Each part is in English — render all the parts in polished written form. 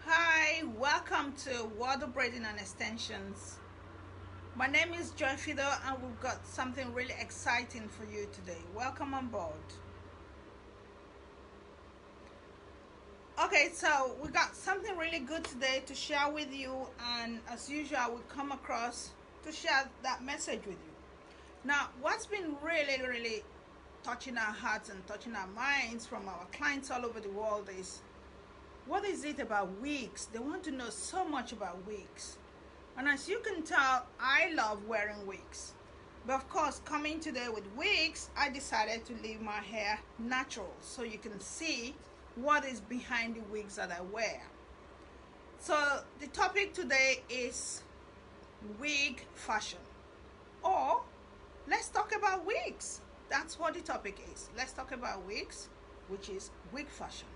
Hi, welcome to World of Braiding and Extensions. My name is Joy Fido and we've got something really exciting for you today. Welcome on board. Okay, so we got something really good today to share with you, and as usual we come across to share that message with you. Now, what's been really touching our hearts and touching our minds from our clients all over the world is, what is it about wigs? They want to know so much about wigs. And as you can tell, I love wearing wigs. But of course, coming today with wigs, I decided to leave my hair natural so you can see what is behind the wigs that I wear. So the topic today is wig fashion. Or let's talk about wigs. That's what the topic is. Let's talk about wigs, which is wig fashion.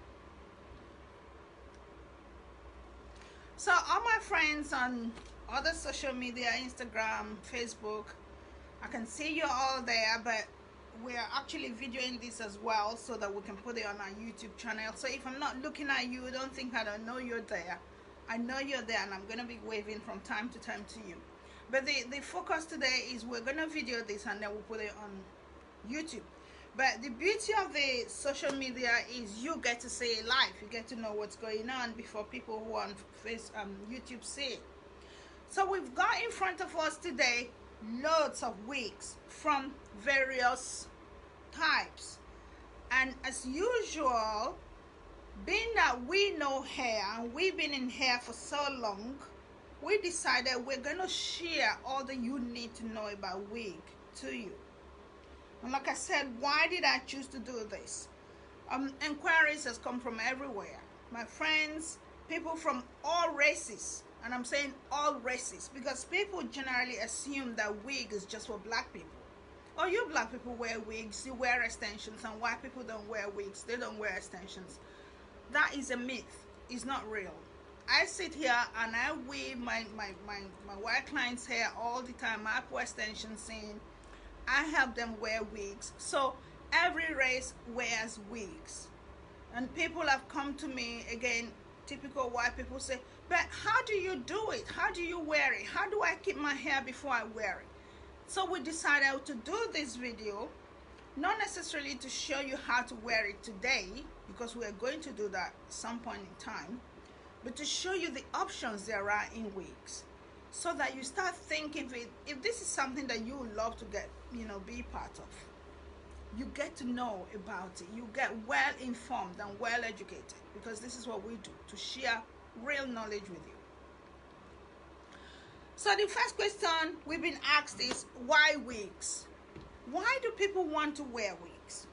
So all my friends on other social media, Instagram, Facebook, I can see you all there, but we are actually videoing this as well so that we can put it on our YouTube channel. So if I'm not looking at you, don't think I don't know you're there. I know you're there, and I'm going to be waving from time to time to you. But the focus today is we're going to video this and then we'll put it on YouTube. But the beauty of the social media is you get to see it live. You get to know what's going on before people who are on YouTube see it. So we've got in front of us today loads of wigs from various types. And as usual, being that we know hair and we've been in hair for so long, we decided we're going to share all that you need to know about wig to you. And like I said, why did I choose to do this? Inquiries has come from everywhere. My friends, people from all races. And I'm saying all races because people generally assume that wig is just for black people. Oh, you black people wear wigs, you wear extensions, and white people don't wear wigs, they don't wear extensions. That is a myth. It's not real. I sit here and I weave my white clients' hair all the time. I put extensions in. I help them wear wigs. So every race wears wigs. And people have come to me, again, typical white people say, but how do you do it? How do you wear it? How do I keep my hair before I wear it? So we decided to do this video, not necessarily to show you how to wear it today, because we are going to do that at some point in time, but to show you the options there are in wigs, so that you start thinking if this is something that you would love to get, be part of. You get to know about it. You get well informed and well educated, because this is what we do, to share real knowledge with you. So the first question we've been asked is, why wigs? Why do people want to wear wigs?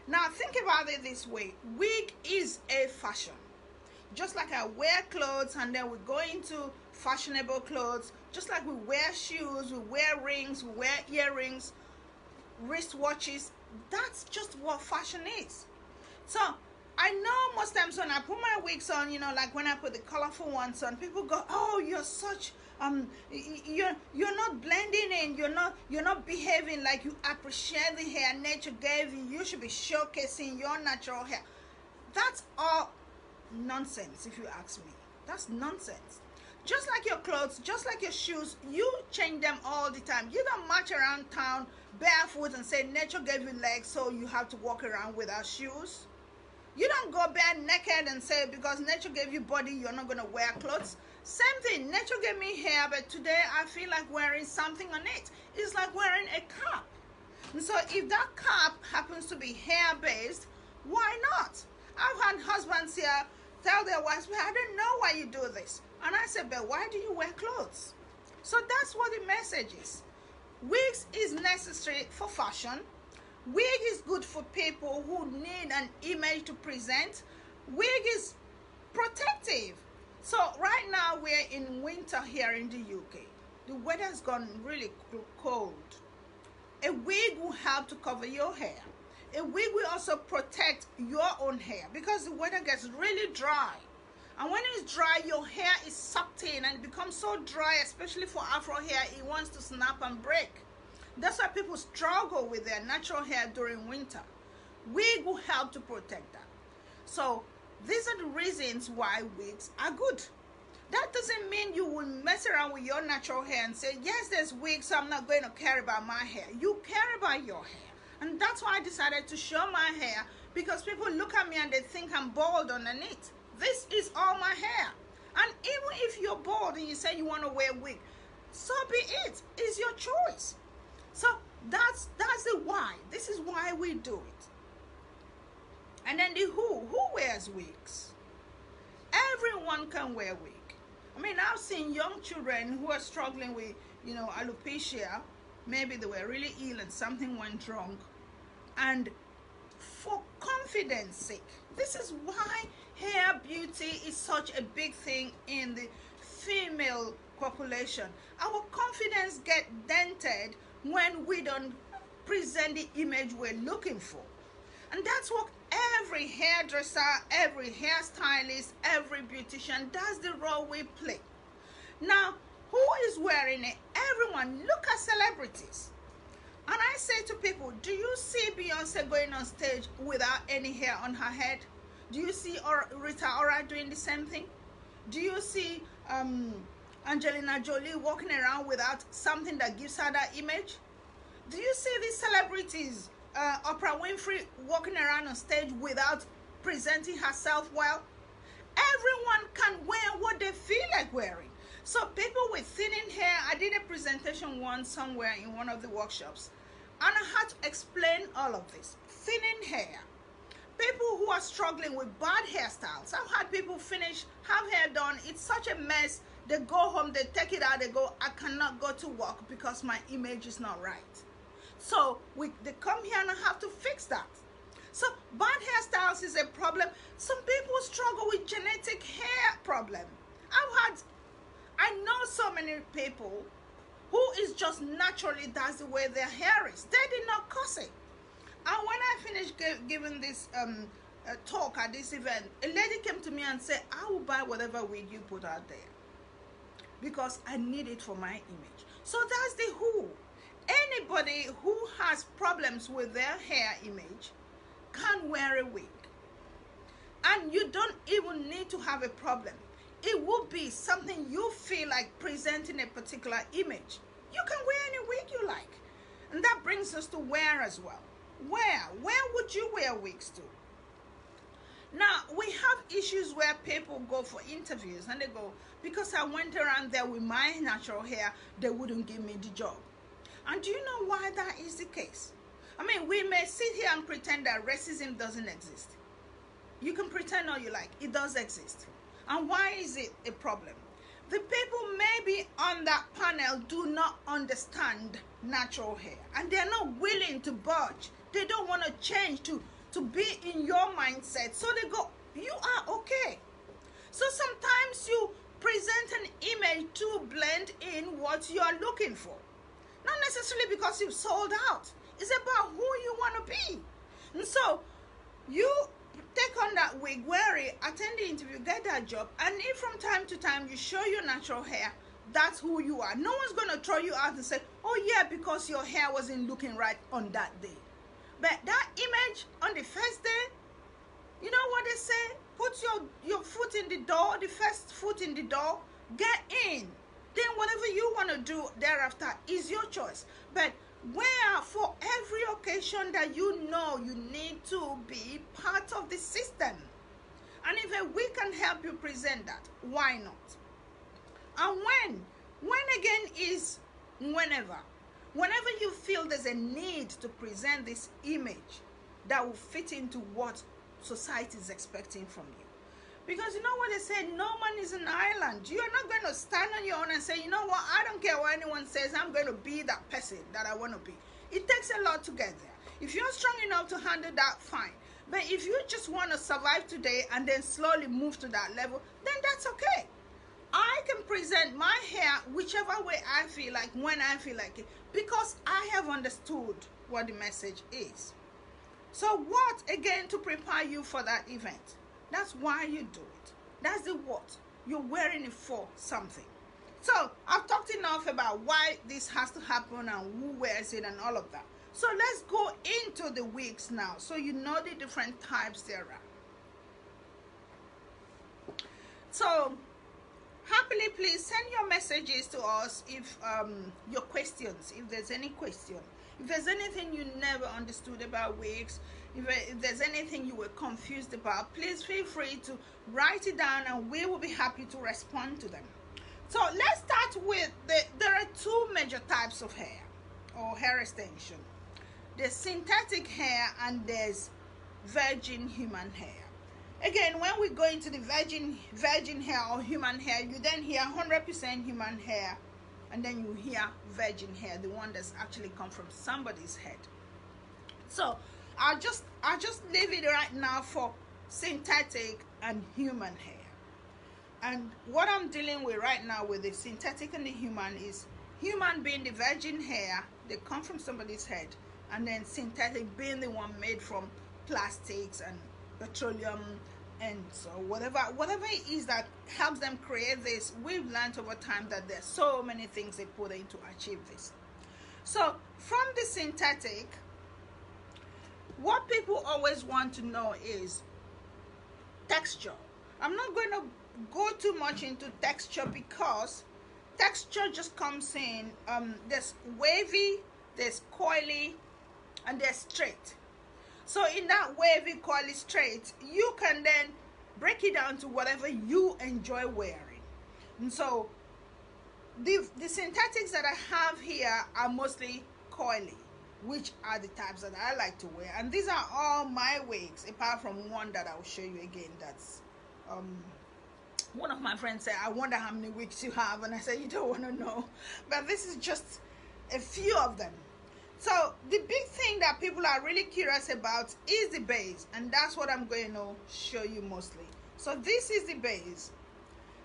Now think about it this way. Wig is a fashion. Just like I wear clothes and then we go into fashionable clothes, just like we wear shoes, we wear rings, we wear earrings, wristwatches. That's just what fashion is. So I know most times when I put my wigs on, like when I put the colorful ones on, people go, oh, you're such you're not blending in, you're not behaving like you appreciate the hair nature gave you. You should be showcasing your natural hair. That's all nonsense, if you ask me. That's nonsense. Just like your clothes, just like your shoes, you change them all the time. You don't march around town barefoot and say nature gave you legs so you have to walk around without shoes. You don't go bare naked and say because nature gave you body you're not going to wear clothes. Same thing, nature gave me hair, but today I feel like wearing something on it. It's like wearing a cap. And so if that cap happens to be hair based, why not? I've had husbands here tell their wives, well, I don't know why you do this. And I said, but why do you wear clothes? So that's what the message is. Wigs is necessary for fashion. Wig is good for people who need an image to present. Wig is protective. So right now we're in winter here in the UK. The weather's gone really cold. A wig will help to cover your hair. A wig will also protect your own hair because the weather gets really dry. And when it's dry, your hair is sucked in and it becomes so dry, especially for Afro hair, it wants to snap and break. That's why people struggle with their natural hair during winter. Wig will help to protect that. So these are the reasons why wigs are good. That doesn't mean you will mess around with your natural hair and say, yes, there's wigs, so I'm not going to care about my hair. You care about your hair. And that's why I decided to show my hair, because people look at me and they think I'm bald underneath. This is all my hair. And even if you're bald and you say you want to wear a wig, so be it. It's your choice. So that's the why. This is why we do it. And then the who wears wigs? Everyone can wear wig. I mean, I've seen young children who are struggling with, alopecia. Maybe they were really ill and something went wrong. And for confidence sake, this is why hair beauty is such a big thing in the female population. Our confidence gets dented when we don't present the image we're looking for. And that's what every hairdresser, every hairstylist, every beautician, that's the role we play. Now, who is wearing it? Everyone. Look at celebrities. And I say to people, do you see Beyonce going on stage without any hair on her head? Do you see Rita Ora doing the same thing? Do you see Angelina Jolie walking around without something that gives her that image? Do you see these celebrities, Oprah Winfrey, walking around on stage without presenting herself well? Everyone can wear what they feel like wearing. So people with thinning hair, I did a presentation once somewhere in one of the workshops, and I had to explain all of this. Thinning hair. People who are struggling with bad hairstyles. I've had people have hair done, it's such a mess. They go home, they take it out, they go, I cannot go to work because my image is not right. So they come here and I have to fix that. So bad hairstyles is a problem. Some people struggle with genetic hair problem. I know so many people who is just naturally, that's the way their hair is. They did not cause it. And when I finished giving this talk at this event, a lady came to me and said, I will buy whatever wig you put out there because I need it for my image. So that's the who. Anybody who has problems with their hair image can wear a wig. And you don't even need to have a problem. It will be something you feel like presenting a particular image. You can wear any wig you like. And that brings us to wear as well. Where would you wear wigs to? Now, we have issues where people go for interviews and they go, because I went around there with my natural hair, they wouldn't give me the job. And do you know why that is the case? I mean, we may sit here and pretend that racism doesn't exist. You can pretend all you like. It does exist. And why is it a problem? The people maybe on that panel do not understand natural hair. And they're not willing to budge. They don't want to change to be in your mindset. So they go, you are okay. So sometimes you present an image to blend in what you are looking for. Not necessarily because you've sold out. It's about who you want to be. And so you take on that wig, wear it, attend the interview, get that job, and if from time to time you show your natural hair, that's who you are. No one's going to throw you out and say, oh yeah, because your hair wasn't looking right on that day. But that image on the first day, you know what they say? Put your foot in the door, the first foot in the door, get in. Then whatever you want to do thereafter is your choice. But wear for every occasion that you know you need to be part of the system. And if we can help you present that, why not? And when again is whenever. Whenever you feel there's a need to present this image that will fit into what society is expecting from you. Because you know what they say, no man is an island. You are not going to stand on your own and say, you know what, I don't care what anyone says, I'm going to be that person that I want to be. It takes a lot to get there. If you're strong enough to handle that, fine. But if you just want to survive today and then slowly move to that level, then that's okay. I can present my hair whichever way I feel like, when I feel like it, because I have understood what the message is. So what, again, to prepare you for that event? That's why you do it. That's the what. You're wearing it for something. So I've talked enough about why this has to happen and who wears it and all of that. So let's go into the wigs now so you know the different types there are. So happily, please send your messages to us if your questions, if there's any question, if there's anything you never understood about wigs, if there's anything you were confused about, please feel free to write it down and we will be happy to respond to them. So let's start with there are two major types of hair or hair extension. There's synthetic hair and there's virgin human hair. Again, when we go into the virgin hair or human hair, you then hear 100% human hair, and then you hear virgin hair, the one that's actually come from somebody's head. So I'll just leave it right now for synthetic and human hair. And what I'm dealing with right now with the synthetic and the human is human being the virgin hair, they come from somebody's head, and then synthetic being the one made from plastics and petroleum, and so whatever it is that helps them create this. We've learned over time that there's so many things they put in to achieve this. So from the synthetic, what people always want to know is texture. I'm not going to go too much into texture because texture just comes in there's wavy, there's coily, and there's straight. So in that wavy, coily, straight, you can then break it down to whatever you enjoy wearing. And so the synthetics that I have here are mostly coily, which are the types that I like to wear. And these are all my wigs, apart from one that I'll show you again. That's one of my friends said, I wonder how many wigs you have. And I said, you don't want to know. But this is just a few of them. So the big thing that people are really curious about is the base, and that's what I'm going to show you mostly. So this is the base.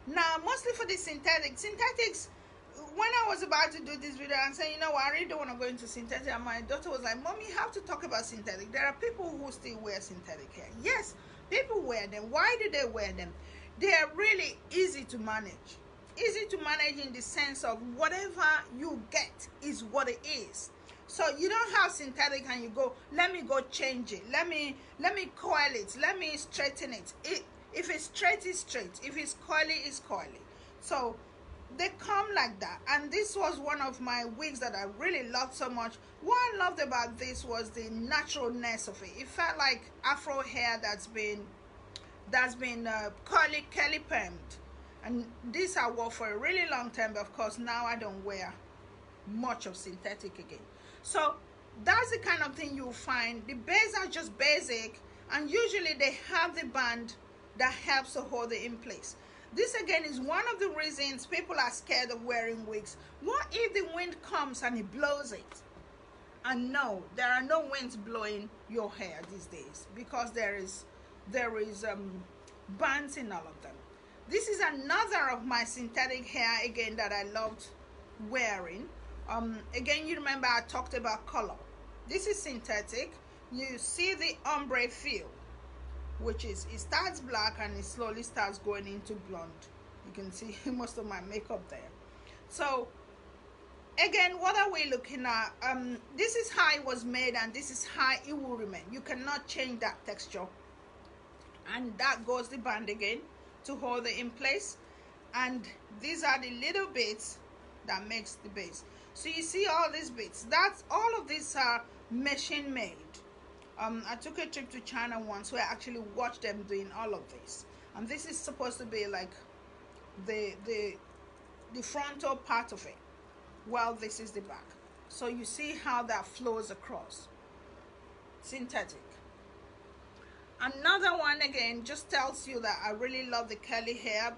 Now, mostly for the synthetics, when I was about to do this video and saying, you know what, I really don't want to go into synthetic, and my daughter was like, Mom, you have to talk about synthetic. There are people who still wear synthetic hair. Yes, people wear them. Why do they wear them? They are really easy to manage. Easy to manage in the sense of whatever you get is what it is. So you don't have synthetic and you go, let me go change it. Let me coil it. Let me straighten it. If it's straight, it's straight. If it's coily, it's coily. So they come like that. And this was one of my wigs that I really loved so much. What I loved about this was the naturalness of it. It felt like Afro hair that's been curly permed. And this I wore for a really long time, but of course now I don't wear much of synthetic again. So that's the kind of thing you'll find. The base are just basic, and usually they have the band that helps to hold it in place. This again is one of the reasons people are scared of wearing wigs. What if the wind comes and it blows it? And no, there are no winds blowing your hair these days, because there is bands in all of them. This is another of my synthetic hair again that I loved wearing. Again, you remember I talked about color. This is synthetic. You see the ombre feel, which is, it starts black and it slowly starts going into blonde. You can see most of my makeup there. So again, what are we looking at? This is how it was made, and this is how it will remain. You cannot change that texture. And that goes the band again to hold it in place. And these are the little bits that makes the base. So you see all these bits, that's all of these are machine made. I took a trip to China once where I actually watched them doing all of this, and this is supposed to be like the frontal part of it, while this is the back. So you see how that flows across. Synthetic. Another one again just tells you that I really love the curly hair.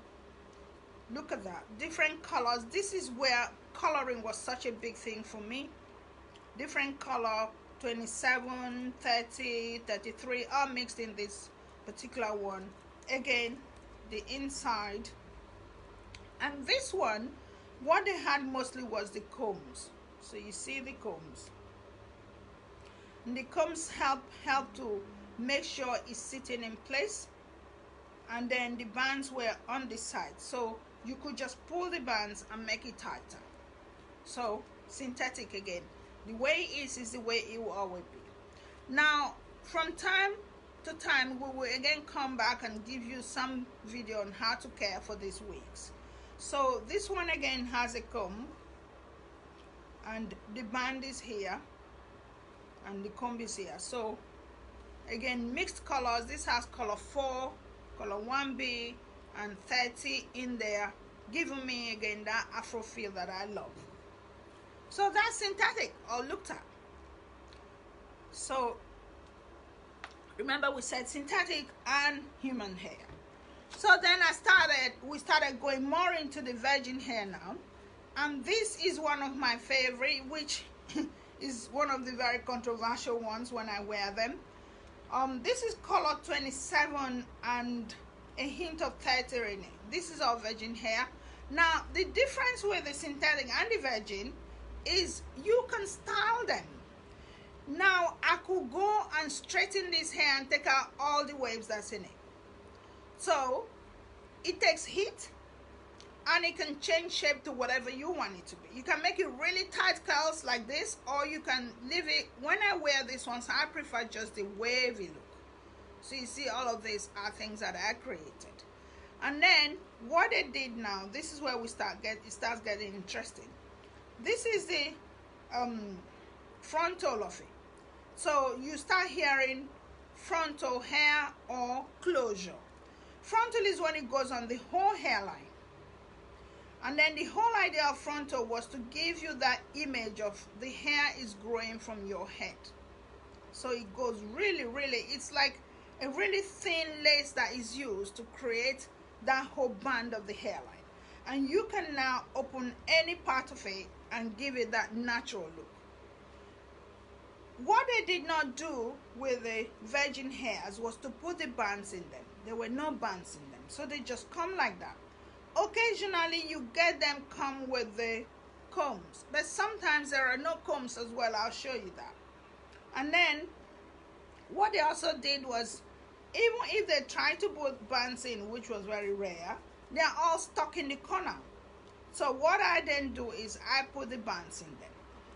Look at that, different colors. This is where coloring was such a big thing for me. Different color, 27, 30, 33, all mixed in this particular one. Again, the inside. And this one, what they had mostly was the combs. So you see the combs. And the combs help to make sure it's sitting in place. And then the bands were on the side, so you could just pull the bands and make it tighter. So synthetic again, the way it is the way it will always be. Now from time to time, we will again come back and give you some video on how to care for these wigs. So this one again has a comb, and the band is here, and the comb is here. So again, mixed colors. This has color 4, color 1B, and 30 in there, giving me again that afro feel that I love. So that's synthetic or looked at. So remember, we said synthetic and human hair. So then we started going more into the virgin hair now, and this is one of my favorite, which is one of the very controversial ones when I wear them. This is color 27 and a hint of 30 in it. This is our virgin hair. Now the difference with the synthetic and the virgin is you can style them. Now I could go and straighten this hair and take out all the waves that's in it. So it takes heat, and it can change shape to whatever you want it to be. You can make it really tight curls like this, or you can leave it. When I wear this one, so I prefer just the wavy look. So you see, all of these are things that I created. And then what they did now, this is where it starts getting interesting. This is the frontal of it. So you start hearing frontal hair or closure. Frontal is when it goes on the whole hairline. And then the whole idea of frontal was to give you that image of the hair is growing from your head. So it goes really, really, it's like a really thin lace that is used to create that whole band of the hairline. And you can now open any part of it and give it that natural look. What they did not do with the virgin hairs was to put the bands in them. There were no bands in them, so they just come like that. Occasionally you get them come with the combs, but sometimes there are no combs as well. I'll show you that. And then what they also did was, even if they tried to put bands in, which was very rare, they're all stuck in the corner. So what I then do is I put the bands in them,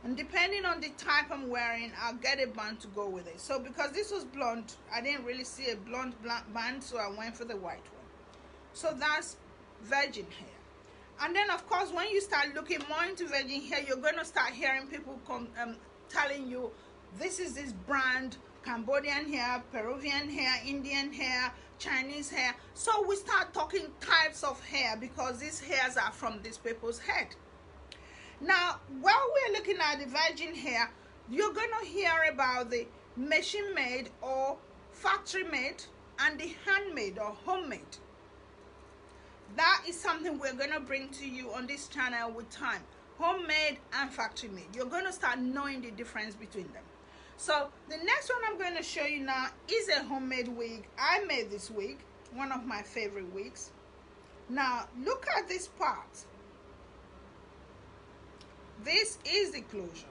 and depending on the type I'm wearing, I'll get a band to go with it. So because this was blonde, I didn't really see a blonde band, so I went for the white one. So that's virgin hair. And then of course, when you start looking more into virgin hair, you're going to start hearing people telling you, this is this brand, Cambodian hair, Peruvian hair, Indian hair, Chinese hair. So we start talking types of hair because these hairs are from these people's head. Now, while we're looking at the virgin hair, you're going to hear about the machine made or factory made and the handmade or homemade. That is something we're going to bring to you on this channel with time. Homemade and factory made. You're going to start knowing the difference between them. So the next one I'm going to show you now is a homemade wig. I made this wig, one of my favorite wigs. Now look at this part. This is the closure.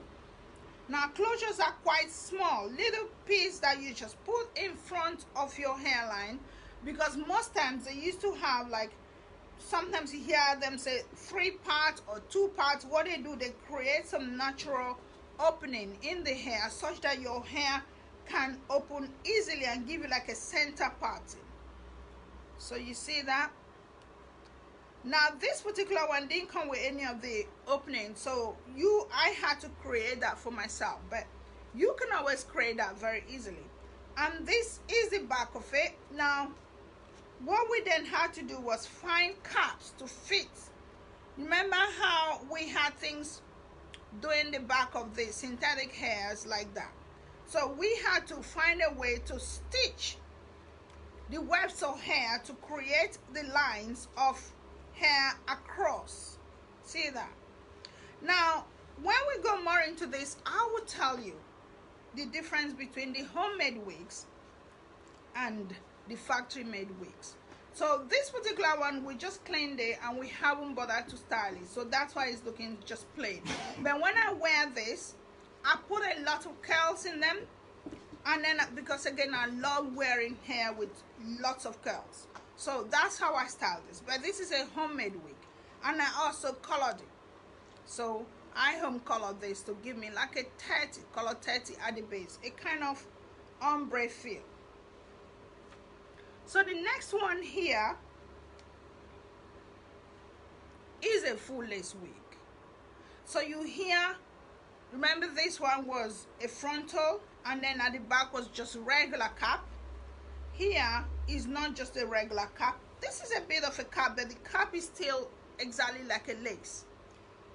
Now closures are quite small, little piece that you just put in front of your hairline, because most times they used to have, like, sometimes you hear them say 3 parts or 2 parts. What they do, they create some natural opening in the hair such that your hair can open easily and give you like a center parting. So you see that? Now this particular one didn't come with any of the openings, so I had to create that for myself, but you can always create that very easily. And this is the back of it. Now what we then had to do was find caps to fit. Remember how we had things doing the back of the synthetic hairs like that? So we had to find a way to stitch the webs of hair to create the lines of hair across. See that? Now when we go more into this, I will tell you the difference between the homemade wigs and the factory made wigs. So this particular one, we just cleaned it and we haven't bothered to style it, so that's why it's looking just plain. But when I wear this, I put a lot of curls in them, and then because again I love wearing hair with lots of curls, so that's how I style this. But this is a homemade wig, and I also colored it. So I home colored this to give me like a 30 color 30 at the base, a kind of ombre feel. So the next one here is a full lace wig. So you hear, remember this one was a frontal, and then at the back was just regular cap. Here is not just a regular cap. This is a bit of a cap, but the cap is still exactly like a lace.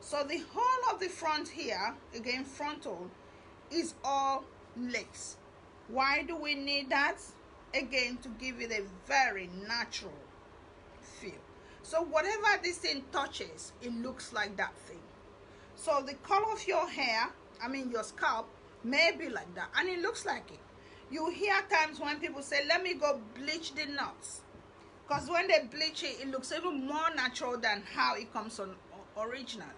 So the whole of the front here, again frontal, is all lace. Why do we need that? Again, to give it a very natural feel. So whatever this thing touches, it looks like that thing. So the color of your hair, I mean your scalp, may be like that, and it looks like it. You hear times when people say, let me go bleach the knots, because when they bleach it, it looks even more natural than how it comes on originally.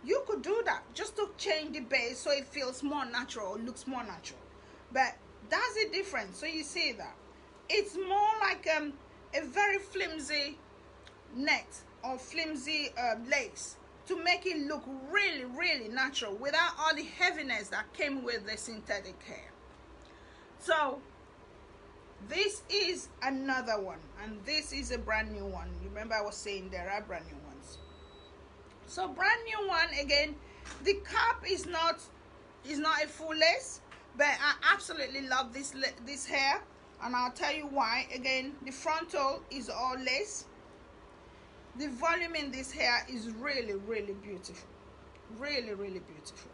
You could do that just to change the base so it feels more natural, looks more natural. But that's the difference. So you see that it's more like a very flimsy net or flimsy lace to make it look really, really natural without all the heaviness that came with the synthetic hair. So this is another one, and this is a brand new one. Remember I was saying there are brand new ones. So brand new one, again, the cap is not a full lace, but I absolutely love this hair, and I'll tell you why. Again, the frontal is all lace. The volume in this hair is really, really beautiful. Really, really beautiful.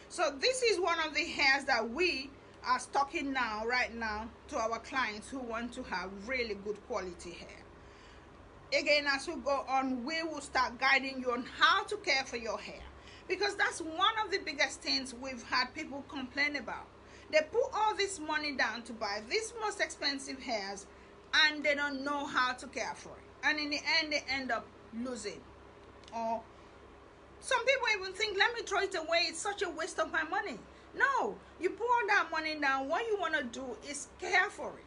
So this is one of the hairs that we are stocking now, right now, to our clients who want to have really good quality hair. Again, as we go on, we will start guiding you on how to care for your hair, because that's one of the biggest things we've had people complain about. They put all this money down to buy these most expensive hairs, and they don't know how to care for it, and in the end they end up losing. Or some people even think, let me throw it away, it's such a waste of my money. No, you put all that money down, what you want to do is care for it.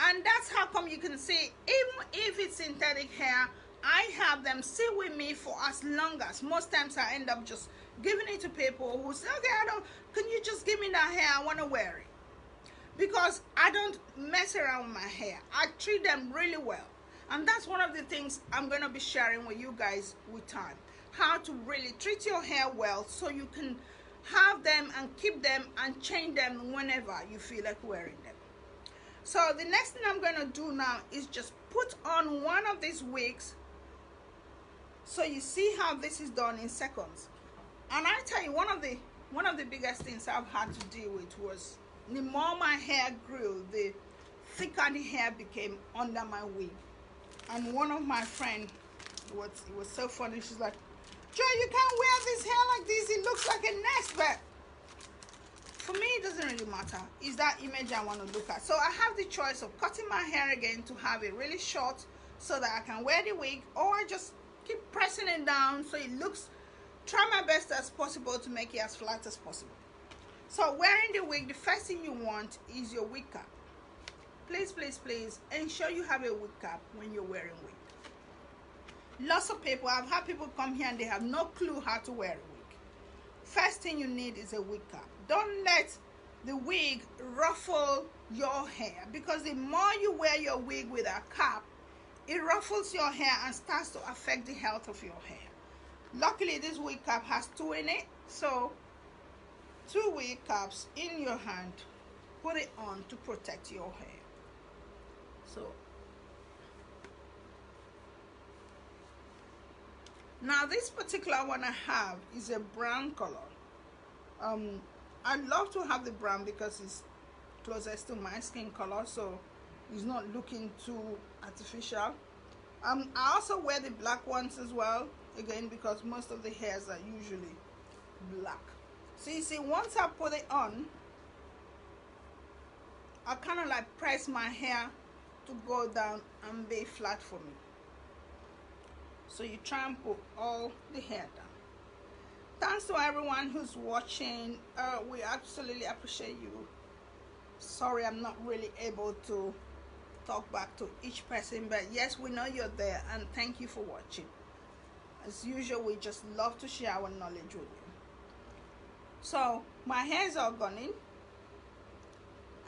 And that's how come you can see, even if it's synthetic hair, I have them sit with me for as long as, most times I end up just giving it to people who say, okay, can you just give me that hair, I want to wear it. Because I don't mess around with my hair. I treat them really well. And that's one of the things I'm going to be sharing with you guys with time. How to really treat your hair well so you can have them and keep them and change them whenever you feel like wearing them. So the next thing I'm going to do now is just put on one of these wigs, so you see how this is done in seconds. And I tell you, one of the biggest things I've had to deal with was, the more my hair grew, the thicker the hair became under my wig. And one of my friends, it was so funny, she's like, Joy, you can't wear this hair like this, it looks like a nest. But for me, it doesn't really matter. It's that image I want to look at. So I have the choice of cutting my hair again to have it really short so that I can wear the wig, or I just keep pressing it down so it looks, try my best as possible to make it as flat as possible. So wearing the wig, the first thing you want is your wig cap. Please, please, please ensure you have a wig cap when you're wearing wig. Lots of people, I've had people come here and they have no clue how to wear a wig. First thing you need is a wig cap. Don't let the wig ruffle your hair, because the more you wear your wig with a cap, it ruffles your hair and starts to affect the health of your hair. Luckily, this wig cap has two in it, so 2 wig caps in your hand, put it on to protect your hair. So now this particular one I have is a brown color. I love to have the brown because it's closest to my skin color, so it's not looking too artificial. I also wear the black ones as well, again because most of the hairs are usually black. So you see, once I put it on, I kind of like press my hair to go down and be flat for me. So you try and put all the hair down. Thanks to everyone who's watching. We absolutely appreciate you. Sorry I'm not really able to talk back to each person, but yes, we know you're there, and thank you for watching. As usual, we just love to share our knowledge with you. So my hair is all gone in,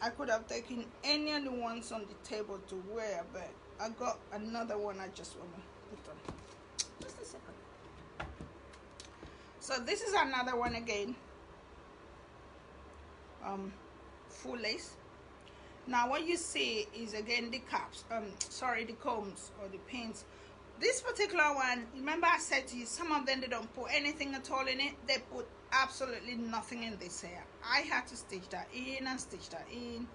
I could have taken any of the ones on the table to wear, but I got another one I just want to put on. Just a second. So this is another one again, full lace. Now what you see is again the caps, the combs or the pins. This particular one, remember I said to you, some of them they don't put anything at all in it. They put absolutely nothing in this hair. I had to stitch that in and stitch that in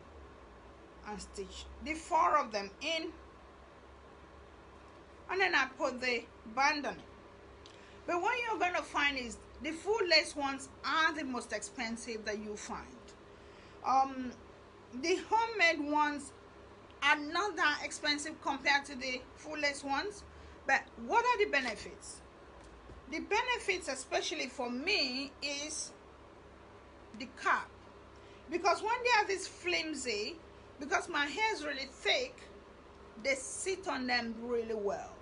and stitch the 4 of them in, and then I put the band on it. But what you're going to find is the full lace ones are the most expensive that you find. The homemade ones are not that expensive compared to the full lace ones. But what are the benefits? The benefits, especially for me, is the cap. Because when they are this flimsy, because my hair is really thick, they sit on them really well.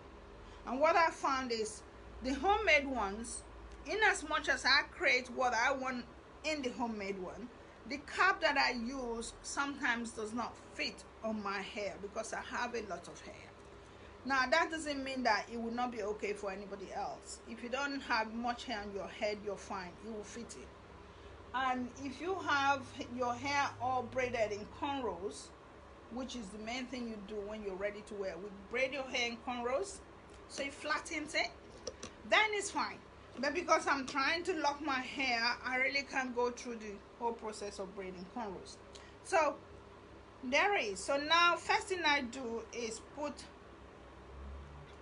And what I found is the homemade ones, in as much as I create what I want in the homemade one, the cap that I use sometimes does not fit on my hair because I have a lot of hair. Now that doesn't mean that it will not be okay for anybody else. If you don't have much hair on your head, you're fine, it will fit it. And if you have your hair all braided in cornrows, which is the main thing you do when you're ready to wear, we braid your hair in cornrows so it flattens it, then it's fine. But because I'm trying to lock my hair, I really can't go through the whole process of braiding cornrows. So there is. So now first thing I do is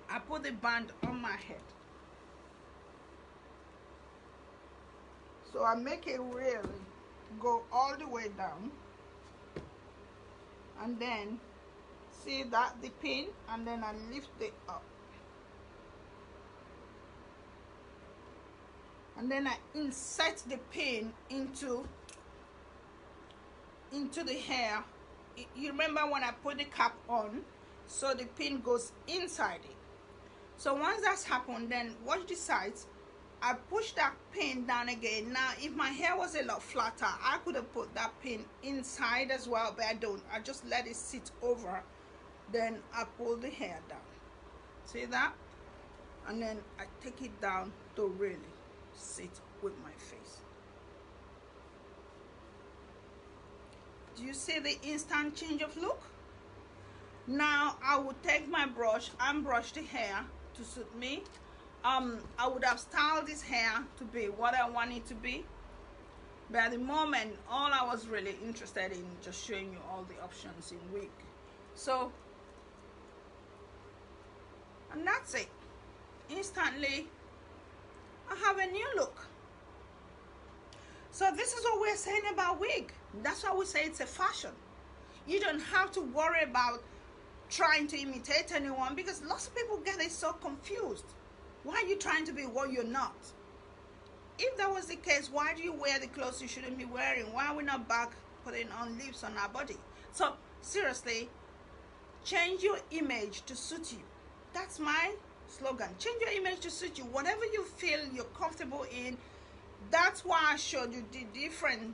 I put the band on my head. So I make it really go all the way down, and then see that the pin, and then I lift it up, and then I insert the pin into the hair. You remember when I put the cap on, so the pin goes inside it. So once that's happened, then watch the sides. I push that pin down again. Now if my hair was a lot flatter, I could have put that pin inside as well, but I don't. I just let it sit over, then I pull the hair down. See that? And then I take it down to really sit with my face. Do you see the instant change of look? Now I would take my brush and brush the hair to suit me. I would have styled this hair to be what I want it to be, but at the moment all I was really interested in just showing you all the options in wig. So, and that's it. Instantly I have a new look. So this is what we're saying about wig. That's why we say it's a fashion. You don't have to worry about trying to imitate anyone, because lots of people get it so confused. Why are you trying to be what you're not? If that was the case, why do you wear the clothes you shouldn't be wearing? Why are we not back putting on lips on our body? So seriously, change your image to suit you. That's my slogan. Change your image to suit you. Whatever you feel you're comfortable in. That's why I showed you the different,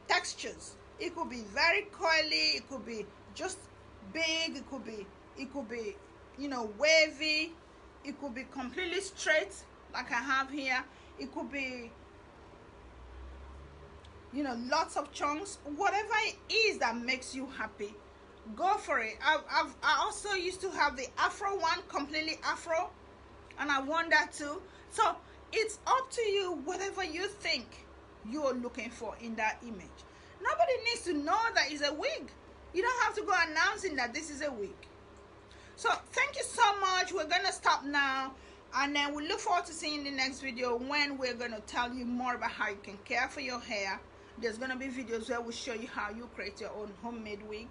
textures. It could be very coily, it could be just big, it could be wavy, it could be completely straight like I have here, it could be lots of chunks. Whatever it is that makes you happy, go for it. I also used to have the afro one, completely afro, and I want that too. So it's up to you, whatever you think you're looking for in that image. Nobody needs to know that it's a wig. You don't have to go announcing that this is a wig. So thank you so much. We're gonna stop now, and then we look forward to seeing the next video when we're gonna tell you more about how you can care for your hair. There's gonna be videos where we show you how you create your own homemade wig,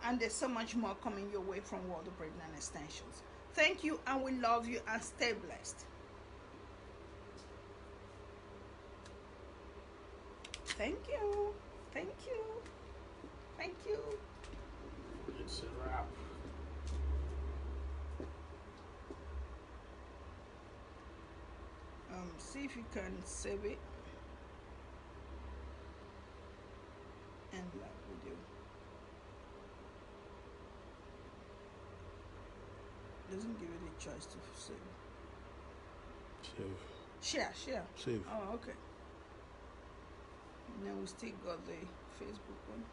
and there's so much more coming your way from World of Braiding and Extensions. Thank you, and we love you, and stay blessed. Thank you. Thank you. Thank you. It's a wrap. See if you can save it. end live video. Doesn't give it a choice to save. Share. Save. Oh, okay. And then we still got the Facebook one.